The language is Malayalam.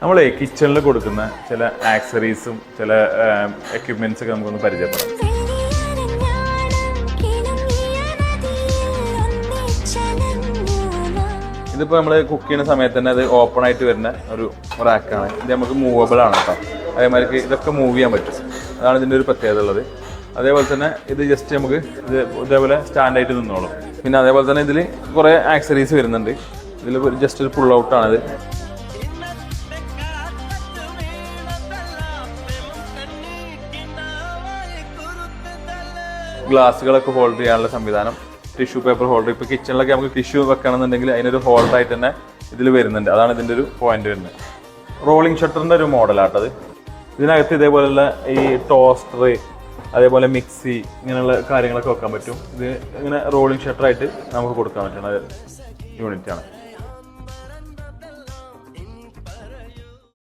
നമ്മൾ കിച്ചണിൽ കൊടുക്കുന്ന ചില ആക്സറീസും ചില എക്യുപ്മെന്റ്സ് ഒക്കെ നമുക്കൊന്ന് പരിചയപ്പെടാം. ഇതിപ്പോൾ നമ്മൾ കുക്ക് ചെയ്യുന്ന സമയത്ത് തന്നെ അത് ഓപ്പൺ ആയിട്ട് വരുന്ന ഒരു റാക്കാണ്. ഇത് നമുക്ക് മൂവബിൾ ആണ് കേട്ടോ. അതേമാതിരി ഇതൊക്കെ മൂവ് ചെയ്യാൻ പറ്റും. അതാണ് ഇതിൻ്റെ ഒരു പ്രത്യേകത ഉള്ളത്. അതേപോലെ തന്നെ ഇത് ജസ്റ്റ് നമുക്ക് ഇത് ഇതേപോലെ സ്റ്റാൻഡായിട്ട് നിന്നോളും. പിന്നെ അതേപോലെ തന്നെ ഇതിൽ കുറേ ആക്സറീസ് വരുന്നുണ്ട്. ഇതിൽ ജസ്റ്റ് ഒരു പുൾ ഔട്ടാണിത്. ഗ്ലാസ്സുകളൊക്കെ ഹോൾഡ് ചെയ്യാനുള്ള സംവിധാനം, ടിഷ്യൂ പേപ്പർ ഹോൾഡർ. ഇപ്പോൾ കിച്ചണിലൊക്കെ നമുക്ക് ടിഷ്യൂ വെക്കണമെന്നുണ്ടെങ്കിൽ അതിനൊരു ഹോൾഡറായിട്ട് തന്നെ ഇതിൽ വരുന്നുണ്ട്. അതാണ് ഇതിൻ്റെ ഒരു പോയിന്റ് വരുന്നത്. റോളിംഗ് ഷട്ടറിൻ്റെ ഒരു മോഡലാട്ടത്. ഇതിനകത്ത് ഇതേപോലെയുള്ള ഈ ടോസ്റ്റർ, അതേപോലെ മിക്സി, ഇങ്ങനെയുള്ള കാര്യങ്ങളൊക്കെ വെക്കാൻ പറ്റും. ഇത് ഇങ്ങനെ റോളിംഗ് ഷട്ടറായിട്ട് നമുക്ക് കൊടുക്കാൻ പറ്റുന്ന യൂണിറ്റാണ്.